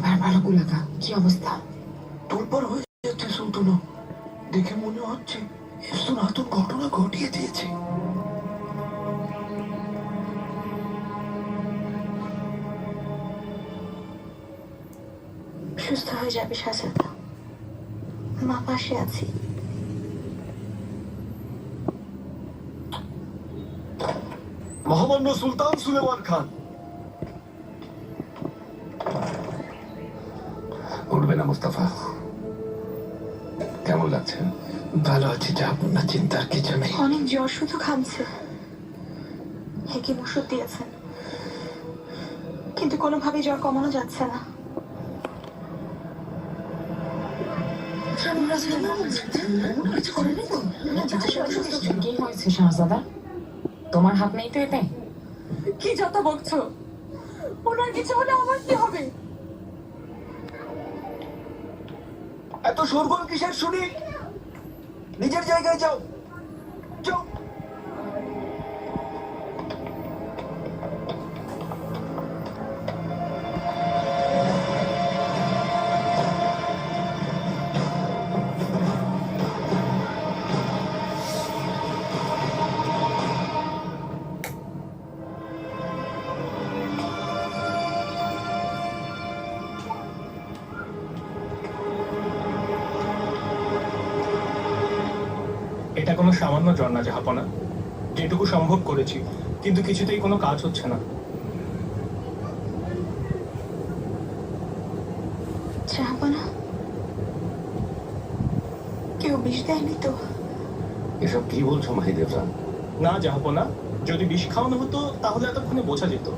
এবার ভালো গুলাকা, কি অবস্থা? তোলপাড় হয়ে যাচ্ছে সুলতানা। দেখে মনে হচ্ছে এফসুন হাতুন ঘটনা ঘটিয়ে দিয়েছে। সুস্থ হয়ে যাবে শাহজাদা, মা পাশে আছি। মহামান্য সুলতান সুলেমান খান। উঠবে না মুস্তাফা, কেমন লাগছে? ভালো আছি, যা না চিন্তার কিছু নেই। অনেক জ্বর, শুধু ঘামছে। হেকিম ওষুধ দিয়েছেন, কিন্তু কোনোভাবেই জ্বর কমানো যাচ্ছে না। কি হয়েছে শাহজাদা? তোমার হাত নেই তো এতে? কি যত বকছো? ওনার কিছু হলে আমার কি হবে? এত শোরগোল কিসের শুনি? নিজের জায়গায় যাও, যাও। এটা কোনো সামান্য জ্বর না জাহাপনা, যেটুকু সম্ভব করেছি, কিন্তু কিছুতেই কোনো কাজ হচ্ছে না। জাহাপনা, কেউ বিষ দেয়নি তো? এসব কি বলছো মাহিদেবরা? না জাহাপনা, যদি বিষ খাওয়ানো হতো তাহলে এতক্ষণে বোঝা যেত।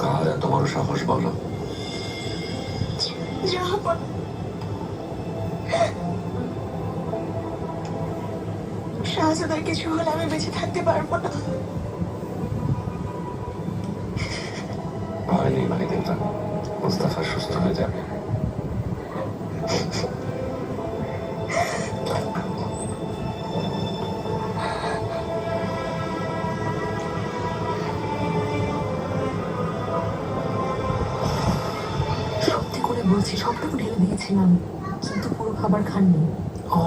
কার এত বড় সাহস বলো? জাহাপনা, শাহজাদার কিছু হলে আমি বেঁচে থাকতে পারবো না। ভয় নেই মাহিদেবরা, মুস্তাফা সুস্থ হয়ে যাবে। সত্যি করে বলছি, সবটুকু ঢেলে দিয়েছিলাম, কিন্তু পুরো খাবার খাননি। ও,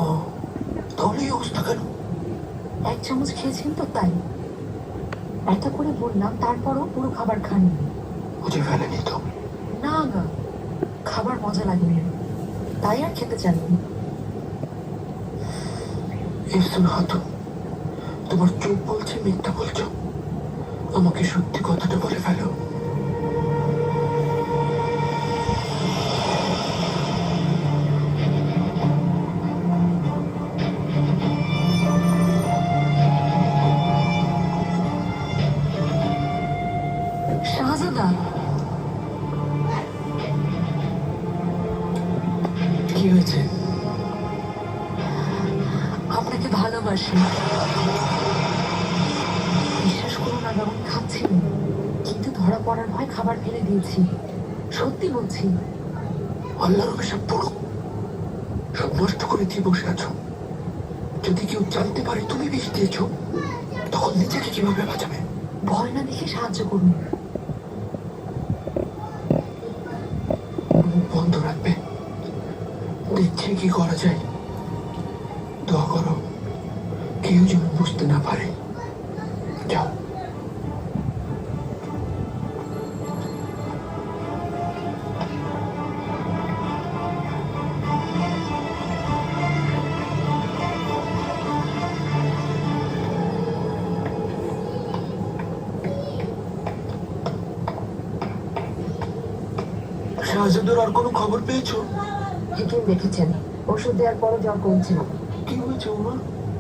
তাহলে এই অবস্থা কেন? 1 চামচ খেয়েছেন তো তাই। এত করে বললাম, তারপরও পুরো খাবার খাননি। বুঝে ফেলেনি তো? না না, খাবার মজা লাগেনি, তাই আর খেতে চাননি। এফসুন হাতুন, তোমার চোখ বলছে মিথ্যা বলছো। আমাকে সত্যি কথাটা বলে ফেলো। শাহজাদা, কি হয়েছে? আপনাকে ভালোবাসি। বিশ্বাস করুন, আমি এমন খাচ্ছিলাম, কিন্তু ধরা পড়ার ভয় খাবার ফেলে দিয়েছি। সত্যি বলছি। আল্লাহর অভিশাপ পড়ো, সব নষ্ট করে দিয়ে বসে আছো। যদি কেউ জানতে পারে তুমি বিষ দিয়েছো, তখন নিজেকে কিভাবে বাঁচাবে? ভয় না দেখে সাহায্য করুন। মুখ বন্ধ রাখবে, দেখছি কি করা যায়। দোয়া করো কেউ যেন বুঝতে না পারে। যাও। শাহজাদার আর কোনো খবর পেয়েছো? হেকিম দেখেছেন, ওষুধ দেওয়ার পরও জ্বর কমছে না। কি হয়েছে ওমা?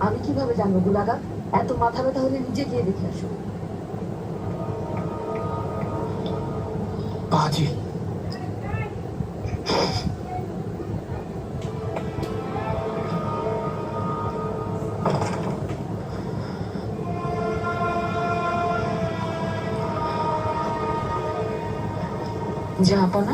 আমি কিভাবে জানবো গুলাগা? এত মাথা ব্যথা হলে নিজে গিয়ে দেখে আসো। বাজি। জাহাপনা,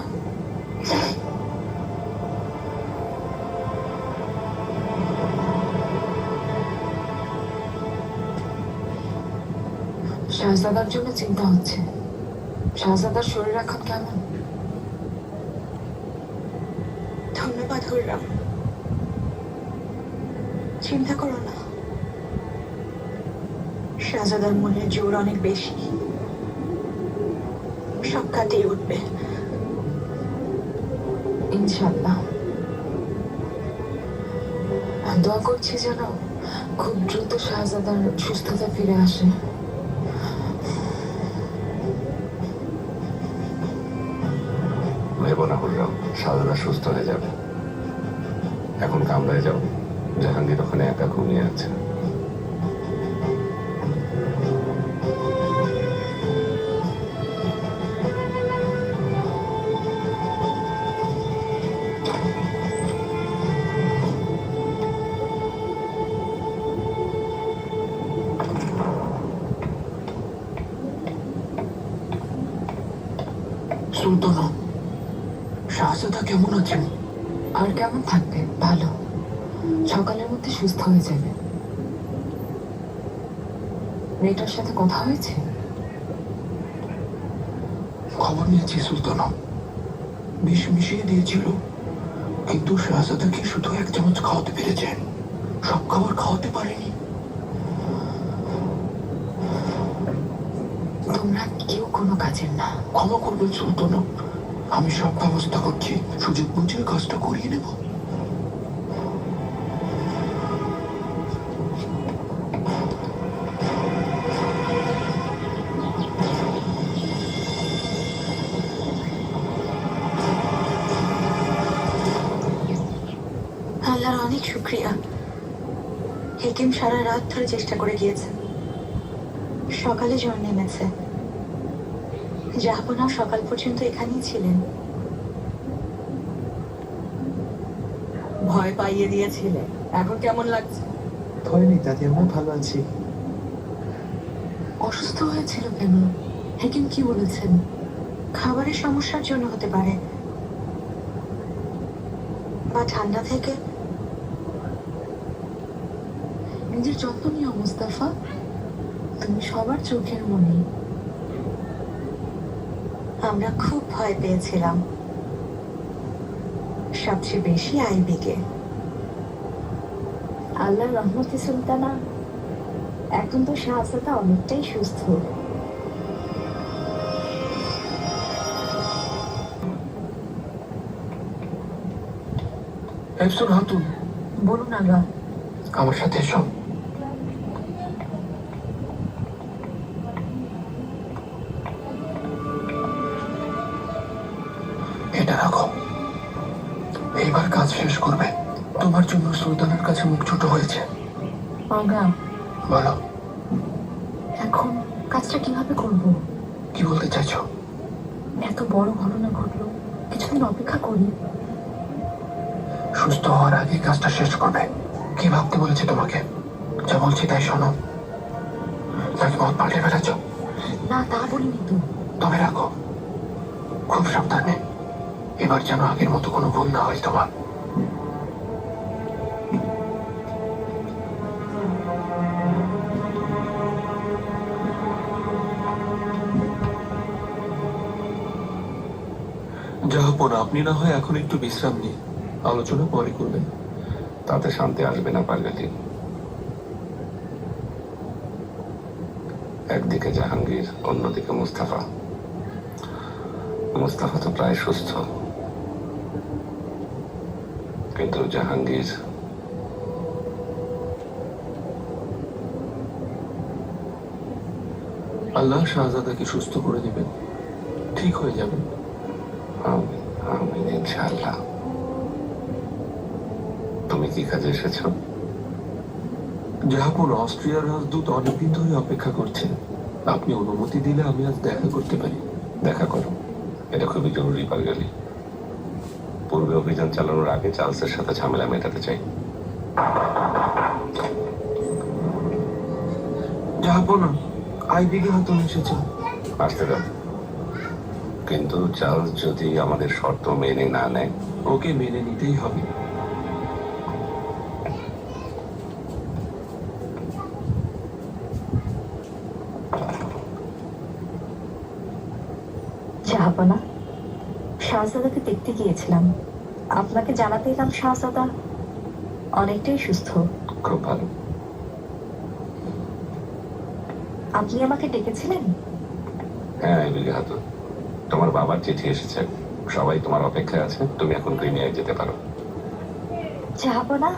শাহজাদার জন্য চিন্তা হচ্ছে। শাহজাদার শরীর এখন কেমন? ধন্যবাদ হরিরাম, চিন্তা করো না, শাহজাদার মনের জোর অনেক বেশি, সব কাটিয়ে উঠবে ইনশাল্লাহ। দোয়া করছি যেন খুব দ্রুত শাহজাদার সুস্থতা ফিরে আসে। ভেবো না হুররাম, সাদাদা সুস্থ হয়ে যাবে। এখন কামরায় যাও, জাহাঙ্গীর ওখানে একা ঘুমিয়ে আছে। সুলতানা, শাহজাদা কেমন আছেন? আর কেমন থাকবে, ভালো। সকালের মধ্যে সুস্থ হয়ে যাবে। মেয়েটার সাথে কথা হয়েছে? খবর নিয়েছি সুলতানা, বিষ মিশিয়ে দিয়েছিল, কিন্তু শাহজাদাকে শুধু 1 চামচ খাওয়াতে পেরেছেন, সব খাবার খাওয়াতে পারেনি। তোমরা কেউ কোনো কাজের না। ক্ষমা করবেন সুলতানা, আমি সব ব্যবস্থা করছি, সুযোগ বুঝে কাজটা করিয়ে নেব। আল্লাহর অনেক শুক্রিয়া। হেকিম সারা রাত ধরে চেষ্টা করে গিয়েছেন, সকালে জ্বর নেমেছে। জাহাপনা সকাল পর্যন্ত এখানেই ছিলেন। ভয় পাইয়ে দিয়েছিলে, এখন কেমন লাগছে? ভয় নেই দাদি, আমরা ভালো আছি। অসুস্থ হয়েছিল কেন? হেকিম কি বলেছেন? খাবারের সমস্যার জন্য হতে পারে, বা ঠান্ডা থেকে। নিজের যত্ন নিও মুস্তাফা, তুমি সবার চোখের মনি। আমরা খুব ভয় পেয়েছিলাম, সবচেয়ে বেশি আইবিকে। আল্লাহর রহমতে সুলতানা, এখন তো শাহজাদা অনেকটাই সুস্থ। এফসুন হাতুন, বলুন আগা। আমার সাথে এসো। এটা রাখো, এইবার কাজ শেষ করবে। তোমার জন্য সুলতানের কাছে মুখ ছোট হয়েছে। আগা, বলো, এখন কাজটা কিভাবে করব? কি বলতে চাইছো? এত বড় ঘটনা ঘটলো, কিছুদিন অপেক্ষা করি। সুস্থ হওয়ার আগে কাজটা শেষ করবে। কি ভাবতে বলেছে তোমাকে? যা বলছি তাই শোনো, নাকি মত পাল্টে ফেলেছ? না, তা বলিনি তো। তবে রাখো, খুব সাবধানে। এবার যেন আগের মতো কোনো ভুল না হয় তোমার। জাহাপনা, আপনি না হয় এখন একটু বিশ্রাম নিন, আলোচনা পরে করবেন। তাতে শান্তি আসবে না পারভেজি। একদিকে জাহাঙ্গীর, অন্যদিকে মুস্তাফা। মুস্তাফা তো প্রায় সুস্থ, কিন্তু জাহাঙ্গীর আল্লাহ শাহজাদাকে সুস্থ করে দিবেন, ঠিক হয়ে যাবেন। আমিন, আমিন, ইনশাআল্লাহ। তুমি কি কাজে এসেছো? জাহাপনা, অস্ট্রিয়ার রাজদূত অনেকদিন ধরে অপেক্ষা করছেন। আপনি অনুমতি দিলে আমি আজ দেখা করতে পারি। দেখা করো, এটা খুবই জরুরি পারগেলি। পূর্বে অভিযান চালানোর আগে চার্লসের সাথে ঝামেলা মেটাতে চাই। জাহাপনা, আইবিকে হাতুন এসেছেন। আসতে দাও, কিন্তু চার্লস যদি আমাদের শর্ত মেনে না নেয়? ওকে মেনে নিতেই হবে। জাহাপনা, শাহজাদাকে দেখতে গিয়েছিলাম। আপনাকে জানাতে এলাম শাহজাদা অনেকটাই সুস্থ। খুব ভালো। আপনি আমাকে ডেকেছিলেন? হ্যাঁ আইবিকে হাতুন, তোমার বাবার চিঠি এসেছে, সবাই তোমার অপেক্ষায় আছে, তুমি এখন ক্রিমিয়ায় যেতে পারো। জাহাপনা,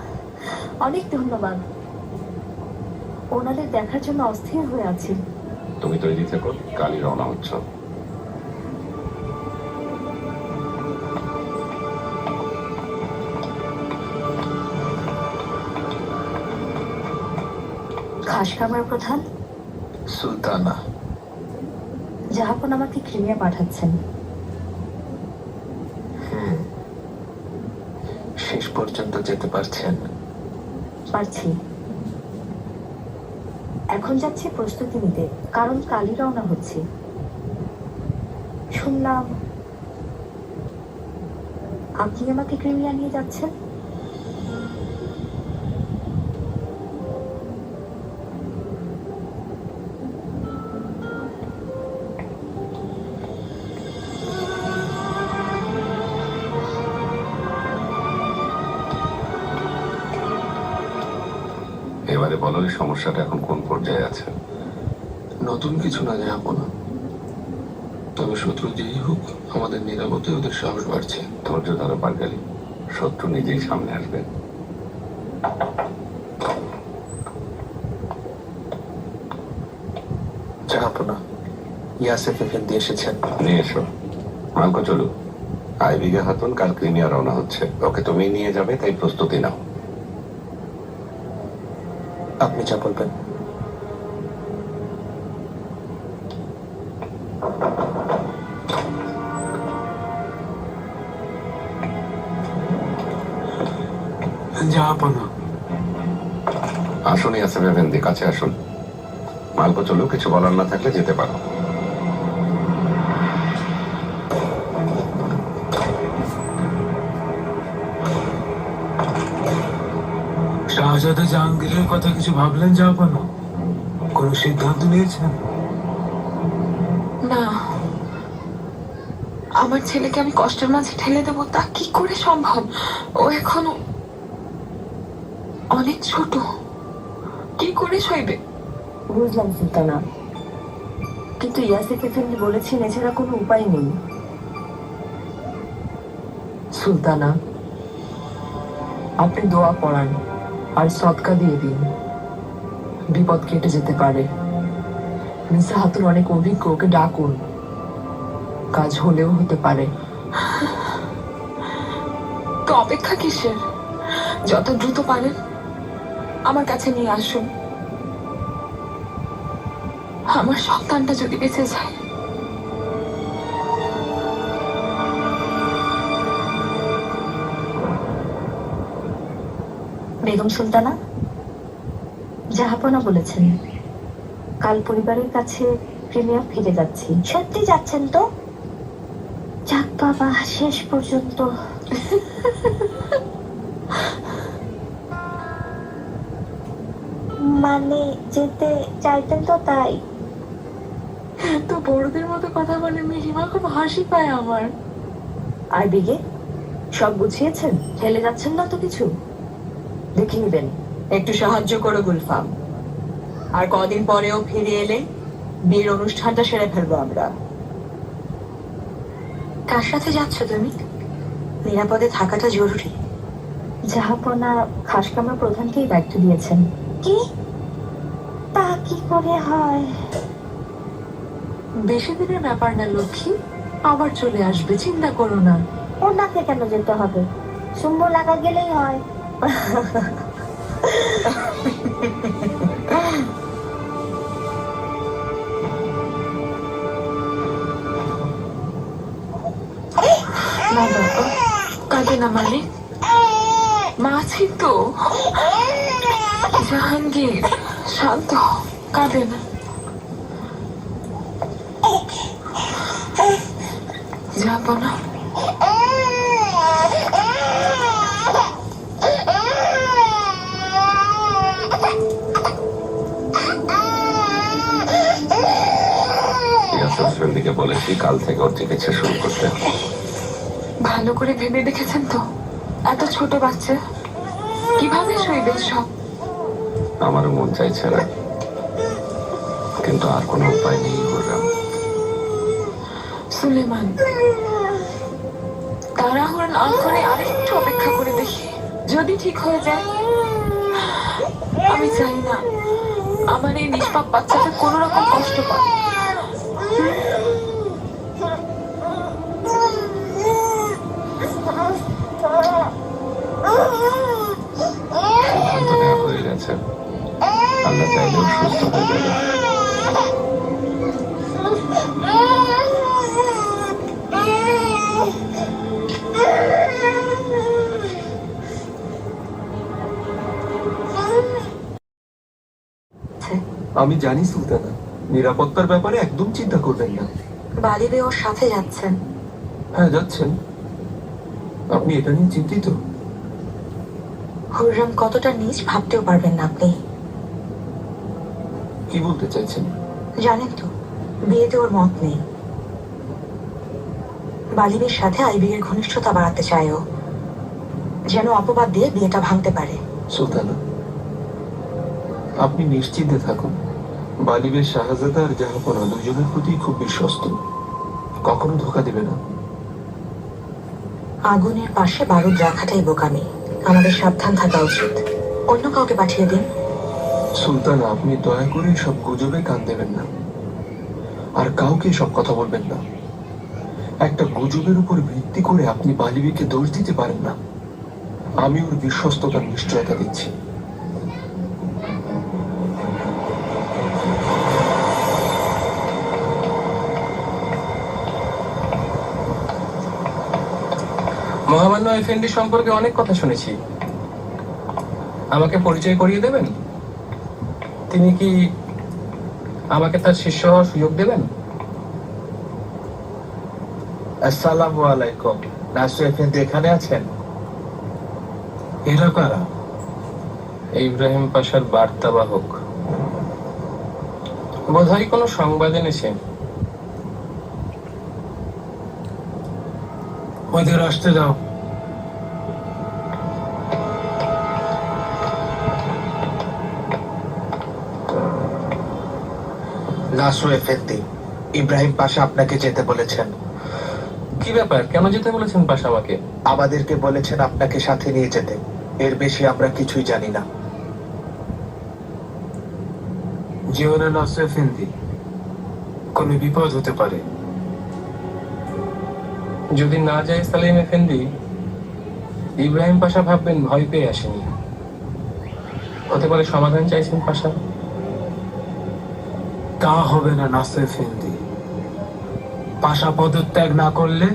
অনেক ধন্যবাদ। ওনাদের দেখার জন্য অস্থির হয়ে আছি। তুমি তৈরি থেকো, কালই রওনা হচ্ছ। খাসকামার প্রধান সুলতানা, জাহাপন আমাকে ক্রিমিয়া পাঠাচ্ছেন। শেষ পর্যন্ত যেতে পারছেন? পারছি। এখন যাচ্ছি প্রস্তুতি নিতে, কারণ কালই রওনা হচ্ছে। শুনলাম আপনি আমাকে ক্রিমিয়া নিয়ে যাচ্ছেন। এবারে বলো এই সমস্যাটা এখন কোন পর্যায়ে আছে? নতুন কিছু না জাহাপনা, তবে শত্রু যেই হোক আমাদের নিরাপদে ওদের সাহস বাড়ছে। ধৈর্য ধরো পারগালি, শত্রু নিজেই সামনে আসবে। জাহাপনা, ইয়াসেফ এফেন্দি এসেছেন। নিয়ে এসো। মালকো চলু। আইবিকে হাতুন কাল ক্রিমিয়া রওনা হচ্ছে, ওকে তুমি নিয়ে যাবে, তাই প্রস্তুতি নাও। আপনি যা বলবেন। জাহাপনা, আসুন ইয়াসেফ এফেন্দি, কাছে আসুন। মালকো চলু, কিছু বলার না থাকলে যেতে পারো। শাহজাদা জাহাঙ্গীরের কথা কিছু ভাবলেন জাহাপনা? কোনো সিদ্ধান্ত নিয়েছেন? না, আমার ছেলেকে আমি কষ্টের মাঝে ঠেলে দেবো তা কি করে সম্ভব? ও এখনো অনেক ছোট, কি করে সইবে? বুঝলাম সুলতানা, কিন্তু ইয়াসেফ এফেন্দি বলেছেন এছাড়া কোনো উপায় নেই। সুলতানা, আপনি দোয়া পড়ান আর সদকা দিয়ে দিন, বিপদ কেটে যেতে পারে। মিসা হাতুন অনেক অভিজ্ঞ, ওকে ডাকুন, কাজ হলেও হতে পারে। তো অপেক্ষা কিসের? যত দ্রুত পারেন আমার কাছে নিয়ে আসুন। আমার সন্তানটা যদি বেঁচে যায়। বেগম সুলতানা, জাহাপনা বলেছেন কাল পরিবারের কাছে ক্রিমিয়া ফিরে যাচ্ছি। সত্যি যাচ্ছেন তো? যাক বাবা, শেষ পর্যন্ত। মানে যেতে চাইতেন তো তাই? তো বড়দের মতো কথা বলে মিহিমা, খুব হাসি পায় আমার। আর বিগে সব গুছিয়েছেন? ঠেলে যাচ্ছেন না তো কিছু? দেখে নিবেন। একটু সাহায্য করো গুলফাম, আর কদিন পরেও ফিরে এলে বিয়ের অনুষ্ঠানটা সেরে ফেলবো আমরা। কার সাথে যাচ্ছ তুমি? নিরাপদে থাকাটা জরুরি। জাহাপনা খাসকামার প্রধানকেই দায়িত্ব দিয়েছেন। কি? তা কি করে হয়? বেশি দিনের ব্যাপার না লক্ষ্মী, আবার চলে আসবে, চিন্তা করো না। ওনাকে কেন যেতে হবে? সুম্ব লাগা গেলেই হয়। না বাবা, কাঁদে না মানে, মা আছি তো। জাহাঙ্গীর শান্ত হও, কাঁদে না। যাবো না। ইয়াসেফ এফেন্দিকে বলেছি কাল কাল থেকে ওর চিকিৎসা শুরু করতে। ভালো করে ভেবে দেখেছেন তো? এত ছোট বাচ্চা কিভাবে সইবে সব? আমারও মন চাইছে না, কিন্তু আর কোনো উপায় নেই বললাম। সুলেমান, তাড়াহুড়ো না করে আরেকটু অপেক্ষা করে দেখি, যদি ঠিক হয়ে যায়। আমি চাই না আমার এই নিষ্পাপ বাচ্চাটা কোনো রকম কষ্ট পায়। সিদ্ধান্ত নেওয়া হয়ে গেছে, আল্লাহ চাইলেও সুস্থ হয়ে যাবে। আমি জানি সুলতানা, নিরাপত্তার ব্যাপারে একদম চিন্তা করবেন না। বালিবে ওর সাথে যাচ্ছেন। হ্যাঁ, যাচ্ছেন। আপনি এটা নিয়ে চিন্তিত? হুররাম কতটা নিজ ভাবতেও পারবেন না আপনি। কি বলতে চাইছেন? জানেন তো, বিয়েতে ওর মত নেই। বালিবের সাথে আইবির ঘনিষ্ঠতা বাড়াতে চায় ও, যেন অপবাদ দিয়ে বিয়েটা ভাঙতে পারে। সুলতানা, আপনি নিশ্চিন্তে থাকুন। বালিবের শাহজাদা আর জাহাপনা দুজনের প্রতি খুব বিশ্বস্ত, কখনো ধোকা দেবে না। আগুনের পাশে বারুদ রাখাটাই বোকামি। আমাদের সাবধান থাকা উচিত। অন্য কাউকে পাঠিয়ে দিন। সুলতানা, আপনি দয়া করে সব গুজবে কান দেবেন না, আর কাউকে সব কথা বলবেন না। একটা গুজবের উপর ভিত্তি করে আপনি বালিবিকে দোষ দিতে পারেন না। আমি ওর বিশ্বস্ততার নিশ্চয়তা দিচ্ছি। মহামান্য এফএনডি সম্পর্কে অনেক কথা শুনেছি, আমাকে পরিচয় করিয়ে দেবেন? তিনি কি আমাকে তার শিষ্য হওয়ার সুযোগ দেবেন? আসসালামু আলাইকুম। নাসু এফেন্দি এখানে আছেন? এরা কারা? ইব্রাহিম পাশার বার্তাবাহক, বোধহয় কোনো সংবাদ এনেছে। ওদের আসতে দাও। নাসু এফেন্দি, ইব্রাহিম পাশা আপনাকে যেতে বলেছেন। কি ব্যাপার, কেন যেতে বলেছেন পাশা আমাকে? আমাদেরকে বলেছেন আপনাকে সাথে নিয়ে যেতে। এর বেশি আমরা কিছুই জানি না। জীবনে নাসু এফেন্দি, কোনো বিপদ হতে পারে। যদি না যায় সালিম এফেন্দি, ইব্রাহিম পাশা ভাববেন ভয় পেয়ে আসেনি। হতে পারে সমাধান চাইছেন পাশা। তা হবে না নাসু এফেন্দি। পাশা পদত্যাগ না করলে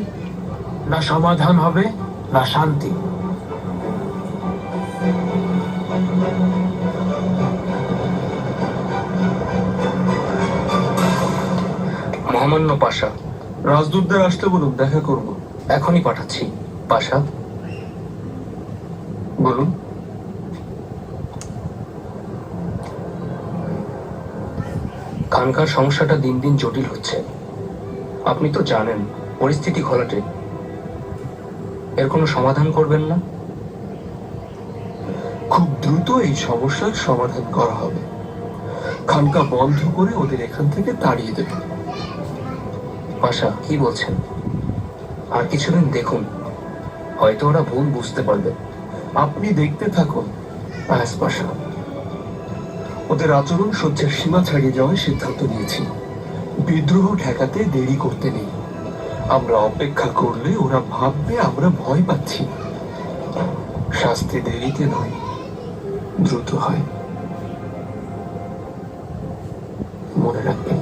না সমাধান হবে না শান্তি। মহামান্য পাশা, রাজদূতদের আসতে বলুন, দেখা করব। এখনই পাঠাচ্ছি। পাশা, বলুন। খানকার সমস্যাটা দিন দিন জটিল হচ্ছে। আপনি তো জানেন পরিস্থিতি ঘোলাটে। এর কোনো সমাধান করবেন না? খুব দ্রুত এই সমস্যার সমাধান করা হবে। খানকা বন্ধ করে ওদের এখান থেকে তাড়িয়ে দেবে। পাশা, কি বলছেন? আর কিছুদিন দেখুন, হয়তো ওরা ভুল বুঝতে পারবে। আপনি দেখতে থাকুন আয়াস পাশা। ওদের আচরণ সহ্যের সীমা ছাড়িয়ে যাওয়ার সিদ্ধান্ত নিয়েছি। বিদ্রোহ ঠেকাতে দেরি করতে নেই। আমরা অপেক্ষা করলে ওরা ভাববে আমরা ভয় পাচ্ছি। শাস্তি দেরিতে নয়, দ্রুত হয়। মনে রাখবেন।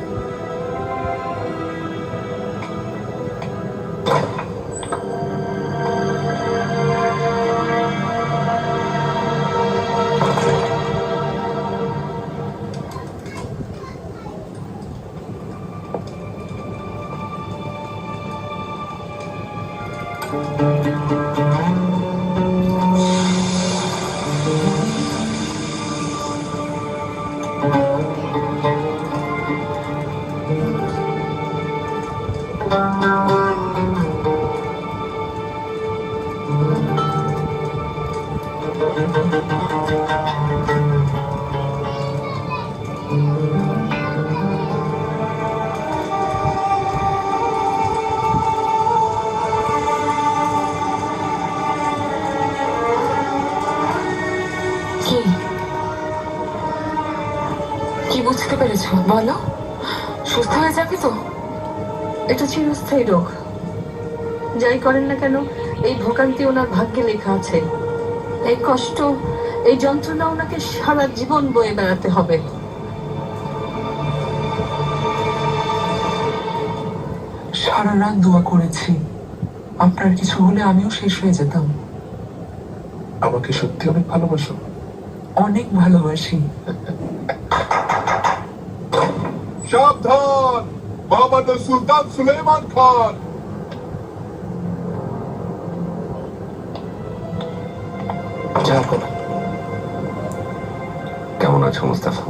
কি কি বুঝতে পেরেছো বলো? সুস্থ হয়ে যাবে তো? এটা চিরস্থায়ী রোগ। যাই করেন না কেন, এই ভোগান্তি ওনার ভাগ্যে লেখা আছে। এই কষ্ট, এই যন্ত্রণা ওনাকে সারা জীবন বয়ে বেড়াতে হবে। সারা রাত দোয়া করেছি, আপনার কিছু হলে আমিও শেষ হয়ে যেতাম। আমাকে সত্যি অনেক ভালোবাসো? অনেক ভালোবাসি। সাবধান, মোহাম্মদ সুলতান সুলেমান খান। যাবো না। কেমন আছো মুস্তাফা?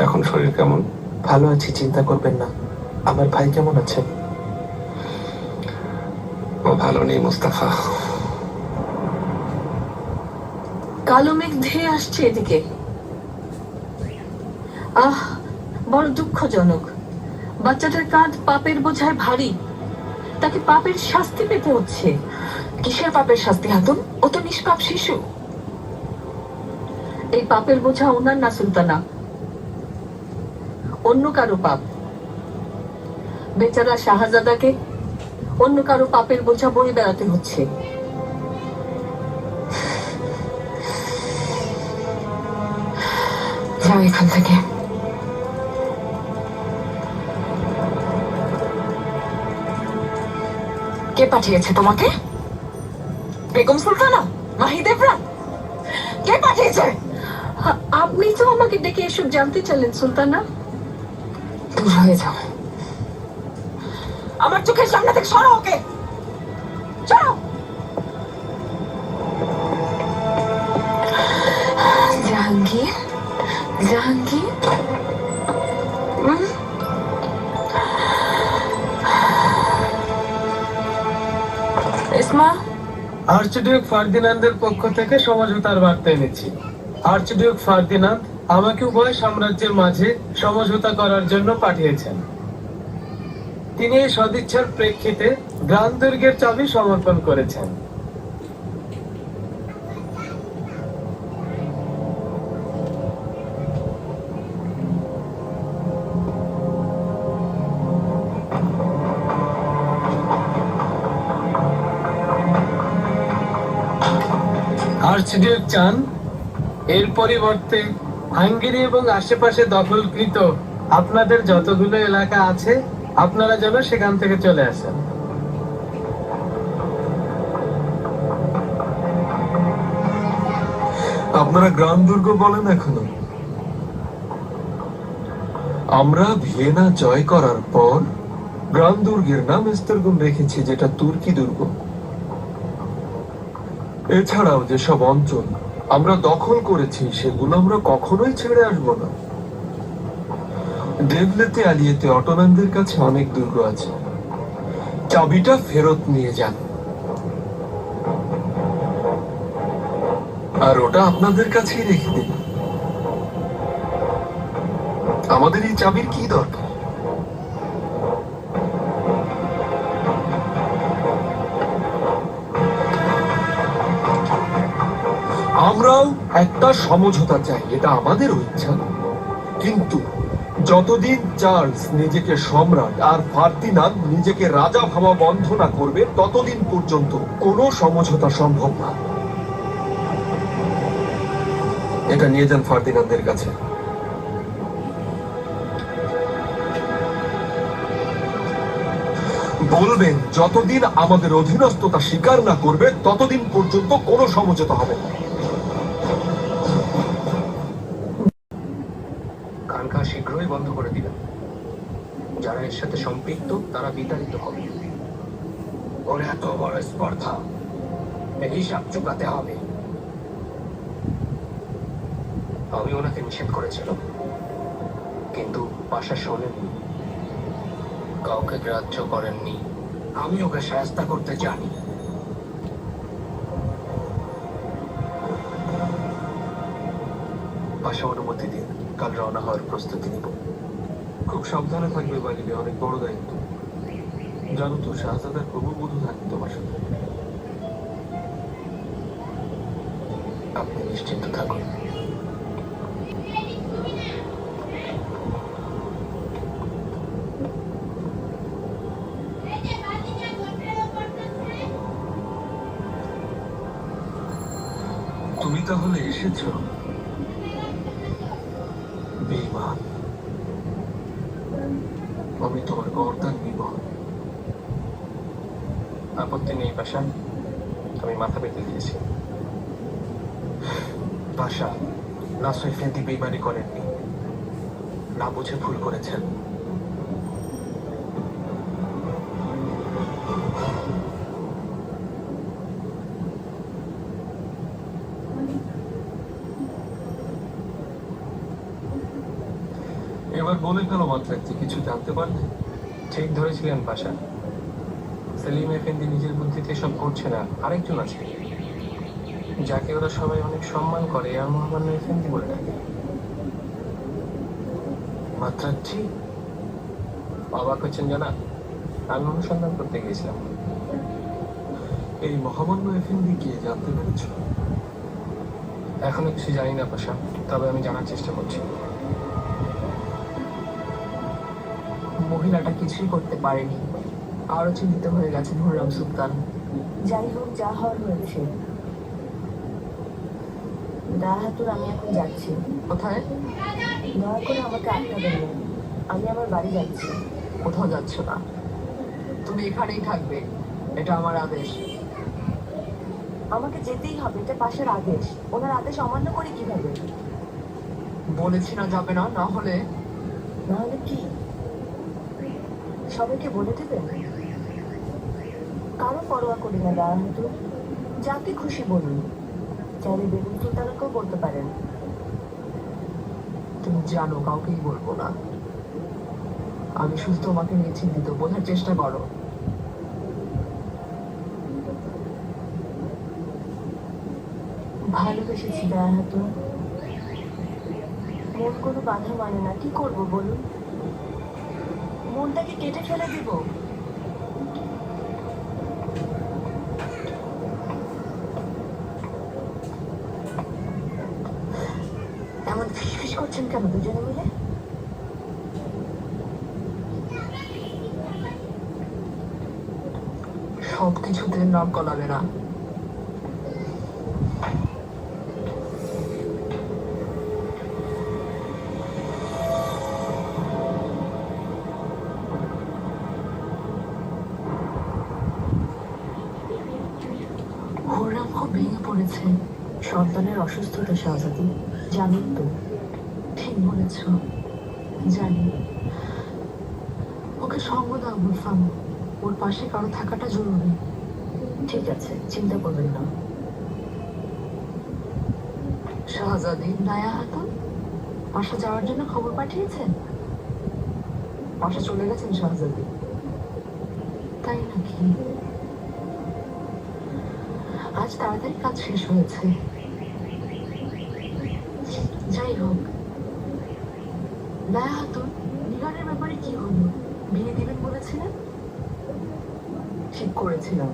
এখন শরীর কেমন? ভালো আছি, চিন্তা করবেন না। আমার ভাই কেমন আছে? ও ভালো নেই মুস্তাফা। কালো মেঘ ধেয়ে আসছে এদিকে। আহ, বড় দুঃখজনক। বাচ্চাটার কাঁধ পাপের বোঝায় ভারী, তাকে পাপের শাস্তি পেতে হচ্ছে। কিসের পাপের শাস্তি হাতুন? ও তো নিষ্পাপ শিশু। এই পাপের বোঝা ওনার না সুলতানা, অন্য কারো পাপ। বেচারা শাহজাদাকে অন্য কারো পাপের বোঝা বয়ে বেড়াতে হচ্ছে। যাও এখান থেকে। কে পাঠিয়েছে তোমাকে? বেগম সুলতানা? মাহিদেবরা? কে পাঠিয়েছে? আপনি তো আমাকে ডেকে এসব জানতে চাইলেন সুলতানা। দূর হয়ে যাও, আমার চোখের সামনে থেকে সরো ওকে, সরো। জাহাঙ্গীর, জাহাঙ্গীর, ইসমা। আর্চডিউক ফার্দিনান্দের পক্ষ থেকে সমঝোতার বার্তা এনেছি। আর্চডিউক ফার্দিনান্দ আমাকে উভয় সাম্রাজ্যের মাঝে সমঝোতা করার জন্য পাঠিয়েছেন। তিনি এই সদিচ্ছার প্রেক্ষিতে গ্রান দুর্গের চাবি সমর্পণ করেছেন। আর্চডিউক চান এর পরিবর্তে হাঙ্গেরি এবং আশেপাশে দখলকৃত আপনাদের যতগুলো এলাকা আছে আপনারা যেন সেখান থেকে চলে আসেন। আপনারা গ্রান দুর্গ বলেন এখনো? আমরা ভিয়েনা জয় করার পর গ্রান দুর্গের নাম এস্তেরগম রেখেছি, যেটা তুর্কি দুর্গ। এছাড়াও যেসব অঞ্চল আমরা দখল করেছি সেগুলো আমরা কখনোই ছেড়ে আসবো না। দেভলেতে আলিয়েতে অটোম্যানদের কাছে অনেক দুর্গ আছে, চাবিটা ফেরত নিয়ে যান। আর ওটা আপনাদের কাছেই রেখে দিন। আমাদের এই চাবির কি দরকার? আমরাও একটা সমঝোতা চাই, এটা আমাদেরও ইচ্ছা। কিন্তু যতদিন চার্লস নিজেকে সম্রাট আর ফার্দিনান্দ নিজেকে রাজা ভাবা বন্ধ না করবে, ততদিন পর্যন্ত কোনো সমঝোতা সম্ভব না। এটা নিয়ে যান ফার্দিনান্দের কাছে। বলবেন যতদিন আমাদের অধীনস্থতা স্বীকার না করবে ততদিন পর্যন্ত কোনো সমঝোতা হবে না। খানকা শীঘ্রই বন্ধ করে দিবেন। যারা এর সাথে সম্পৃক্ত তারা বিতাড়িত হবে। ওর এত বড় স্পর্ধা, এর হিসাব চুকাতে হবে। আমি ওনাকে নিষেধ করেছিলাম, কিন্তু পাশা শোনেননি, কাউকে গ্রাহ্য করেননি। আমি ওকে সাহায্য করতে জানি। পাশা অনুমতি দিন, কাল রওনা হওয়ার প্রস্তুতি নিব। খুব সাবধানে থাকবে বাড়িতে, অনেক বড় দায়িত্ব। জানো তো শাহজাদার প্রভুবধূ থাকবে তোমার সাথে। আপনি নিশ্চিন্ত থাকুন। তুমি তাহলে এসেছো? বেঈমান, আমি তোমার গর্দান নিব। আপত্তি নেই পাশা, আমি মাথা পেতে দিয়েছি। পাশা, নাসর এফেন্দি বেইমানি করেননি, না বুঝে ভুল করেছেন। এবার বলে ফেলো মাত্রার্থী, কিছু জানতে পারলে? ঠিক ধরেছিলেন পাশা, সেলিম এফেন্দি নিজের বুদ্ধিতে সব করছে না, আরেকজন আছে যাকে ওরা সবাই অনেক সম্মান করে আর মহামান্য এফেন্দি বলে ডাকে। মাত্রাচ্ছি, অবাক হচ্ছেন জানা, আমি অনুসন্ধান করতে গিয়েছিলাম। এই মহামান্য এফেন্দি কে জানতে পেরেছো? এখনো কিছু জানি না পাশা, তবে আমি জানার চেষ্টা করছি। মহিলাটা কিছুই করতে পারেনি। আরো চিন্তিত হয়ে গেছেন হুররাম সুলতান। যাই হোক, যা হওয়ার হয়েছে। দাহাতুর, আমি এখন যাচ্ছি। কোথায়? দয়া করে আমাকে আটকাবেন না, আমি আমার বাড়ি যাচ্ছি। কোথাও যাচ্ছ না, তুমি এখানেই থাকবে, এটা আমার আদেশ। আমাকে যেতেই হবে, এটা পাশের আদেশ। ওনার আদেশ অমান্য করে কিভাবে? বলেছি না যাবে না, না হলে নাহলে কি সবাইকে বলে দেবেন? কারো পরোয়া করি না দাহাতুর, যাকে খুশি বলুন। চাইলে বেগম সুলতানাকেও বলতে পারেন। তুমি জানো কাউকেই বলবো না। আমি শুধু তোমাকে নিয়ে চিন্তিত, বোঝার চেষ্টা করো। ভালোবেসেছি দাহাতুর, মন কোনো বাধা মানে না। কি করব বলুন? মনটাকে কেটে ফেলে দিব? এমন ফিসফিস করছেন কেন দুজনে মিলে? সবকিছুতে নাক গলাবে না। হুররাম খুব ভেঙে পড়েছে। সন্তানের অসুস্থতা শাহজাদি, জানেন তো। ঠিক বলেছ, জানি। ওকে সঙ্গ দাও গুলফাম, ওর পাশে কারো থাকাটা জরুরি। ঠিক আছে, চিন্তা করবেন না। শাহজাদি, নায়া হাতুন পাশা যাওয়ার জন্য খবর পাঠিয়েছেন? পাশা চলে গেছেন শাহজাদি? তাই নাকি? আজ তাড়াতাড়ি কাজ শেষ হয়েছে। যাই হোক, নায়া হাতুন, নিগারের ব্যাপারে কি হলো? বিয়ে দিবেন বলেছিলেন? ঠিক করেছিলাম,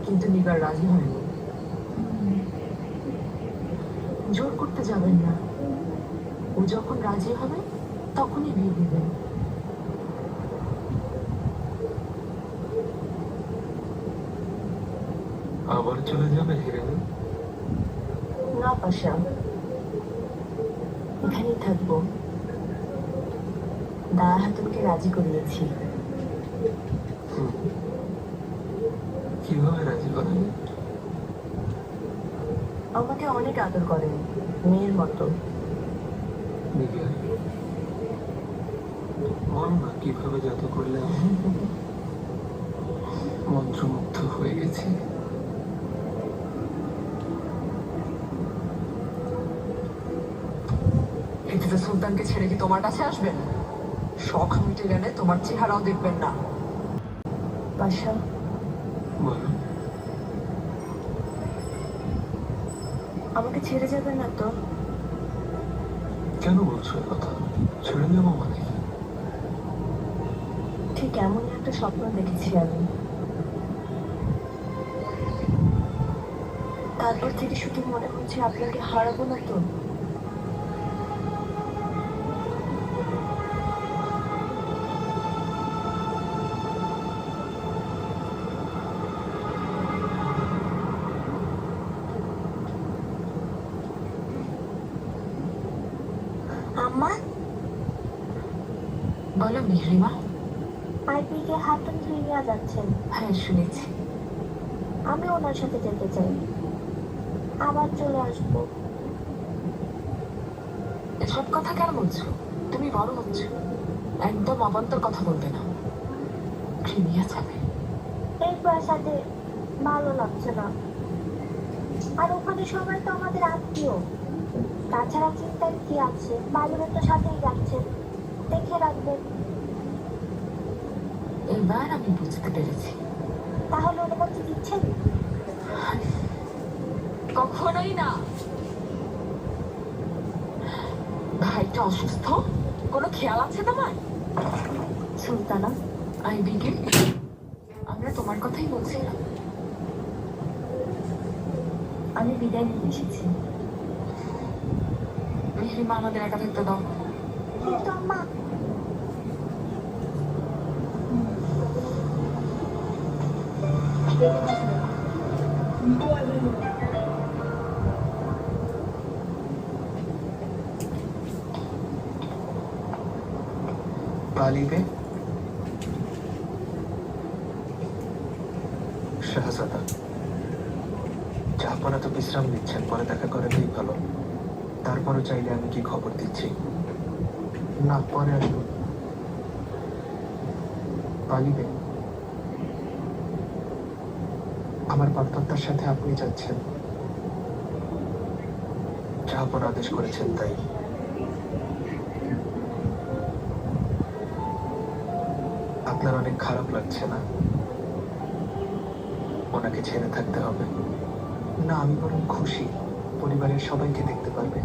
কিন্তু নিগার রাজি হয়নি। জোর করতে যাবেন না, ও যখন রাজি হবে তখনই বিয়ে দিবেন। আবার চলে যাবে হিরেন? না পাশা, এখানেই থাকবো। দায়া হাতুনকে রাজি করিয়েছি। কিভাবে রাজি করাবে? আমাকে অনেক আদর করেন, মেয়ের মতো। নিবিয়ার, বল না কিভাবে যত করলে আমি মন্ত্রমুগ্ধ হয়ে গেছি। পৃথিবীতে সুলতানকে ছেড়ে কি তোমার কাছে আসবেন? শখ মিটে গেলে তোমার চেহারাও দেখবেন না। পাশা, বলো, আমাকে ছেড়ে যাবেন না তো? কেন বলছো এ কথা? ছেড়ে দেবো মানে? ঠিক এমনই একটা স্বপ্ন দেখেছি আমি। তারপর থেকে শুধু মনে হচ্ছে আপনাকে হারাবো না তো। আম্মা, বলো মেহরিমা। আইপিকে হাতন ধুয়ে নিয়ে যাচ্ছেন। হ্যাঁ শুনেছি। আমি ওনার সাথে যেতে চাই, আবার চলে আসবো। এসব কথা কেন বলছো? তুমি বড় হচ্ছ, একদম অবান্তর কথা বলবে না। ক্রিমিয়া যাবে। এই প্রসাদে ভালো লাগছে না, আর ওখানে সবাই তো আমাদের আত্মীয়। তাছাড়া চিন্তার কি আছে, বাজারে তো সাথেই যাচ্ছেন, দেখে রাখবেন। এবার আমি বুঝতে পেরেছি। তাহলে অনুমতি দিচ্ছেন? কখনোই না। ভাইটা অসুস্থ, কোনো খেয়াল আছে তোমার? সুলতানা, আইবিকে আমরা তোমার কথাই বলছিলাম। আমি বিদায় নিতে এসেছি। মেহরিমা আমাদের একা থাকতে দাও। কিন্তু আম্মা, তালিবে শাহজাদা, জাহাপনা তো বিশ্রাম নিচ্ছেন, পরে দেখা করাটাই ভালো। তারপরও চাইলে আমি কি খবর দিচ্ছি? না, পরে আসবো। তালিবে, আমার পার্টনারটার সাথে আপনি যাচ্ছেন। জাহাপনা আদেশ করেছেন তাই। আপনার অনেক খারাপ লাগছে না? ওনাকে ছেড়ে থাকতে হবে? না, আমি বরং খুশি, পরিবারের সবাইকে দেখতে পারবে।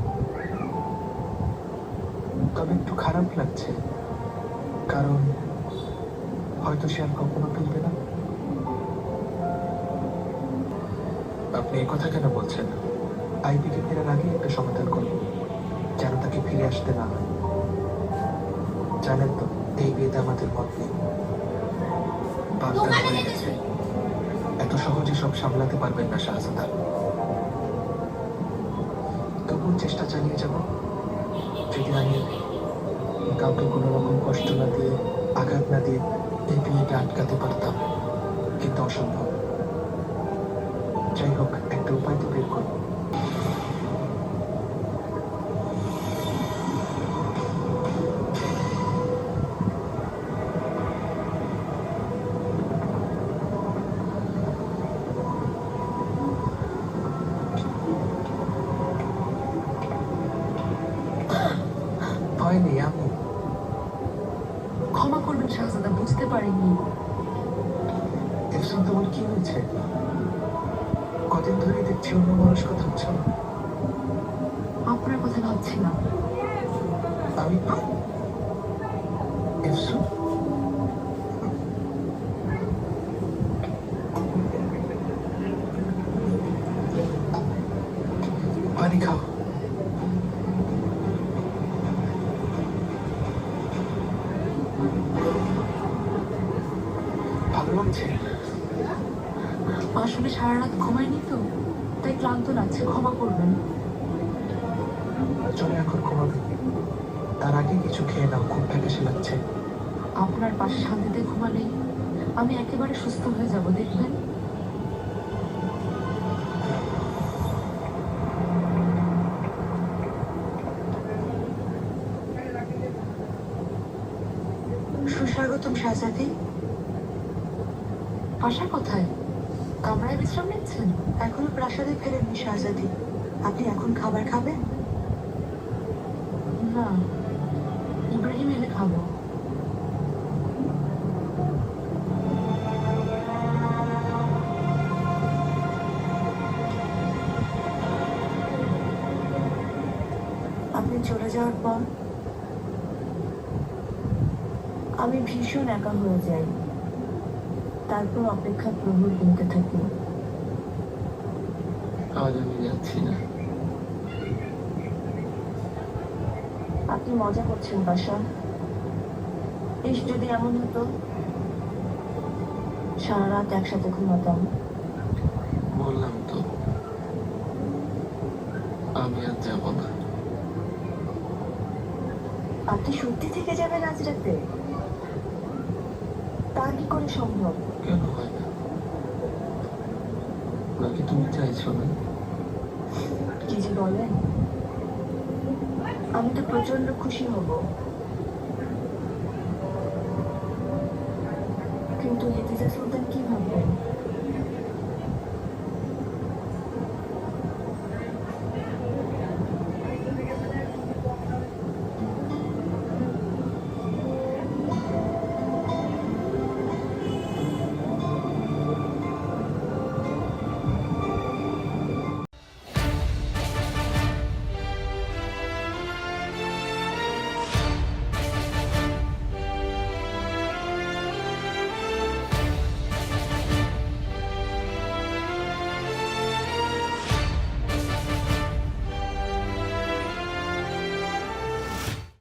তবে একটু খারাপ লাগছে, কারণ হয়তো সে আর কখনো ফিরবে না। আপনি এই কথা কেন বলছেন? আইপিকে ফেরার আগে একটা সমাধান করব, যেন তাকে ফিরে আসতে না হয়। জানেন তো, এই বিয়েতে আমাদের মত নেই। বাগদান হয়ে গেছে, এত সহজে সব সামলাতে পারবেন না শাহজাদা। তবুও চেষ্টা চালিয়ে যাব। যদি আমি কাউকে কোনো রকম কষ্ট না দিয়ে, আঘাত না দিয়ে এই বিয়েটা আটকাতে পারতাম, কিন্তু অসম্ভব। যাই হোক, একটা উপায় তো বের করব। ভয় নেই, আমি ক্ষমা করবেন শাহজাদা, বুঝতে পারিনি। এফসুন, তোমার কি হয়েছে? কদিন ধরে দেখছি অন্য মানুষ কথা হচ্ছে না। আপনার কথা ভাবছিলাম। আমি এফসুন, পানি খাও। ভালো লাগছে? আসলে সারা রাত ঘুমাইনি তো, তাই ক্লান্ত লাগছে, ক্ষমা করবেন। চলে এখন ঘুমাবে, তার আগে কিছু খেয়ে নাও, খুব ফ্যাকাশে লাগছে। আপনার পাশে শান্তিতে ঘুমালেই আমি একেবারে সুস্থ হয়ে যাব, দেখবেন। সুস্বাগতম শাহজাদি। আশা কোথায়? কামরায় বিশ্রাম নিচ্ছেন? এখনো প্রাসাদে ফেরেননি শাহজাদি, আপনি এখন খাবার খাবেন? না, ইব্রাহিম এলে খাবো। আপনি তুমি চলে যাওয়ার পর আমি ভীষণ একা হয়ে যাই। তারপর অপেক্ষা প্রহর গুনতে থাকি। আজ আমি যাচ্ছি না। আপনি মজা করছেন বাসা? ইস, যদি এমন হতো সারা রাত একসাথে ঘুমাতাম। বললাম তো আমি আর যাব না। আপনি সত্যি থেকে যাবেন আজ রাতে? তা কি করে সম্ভব? কেন হয় না? নাকি তুমি চাইছো না? কি যে বলেন, আমি তো প্রচন্ড খুশি হব, কিন্তু ইতিজা সুলতান কি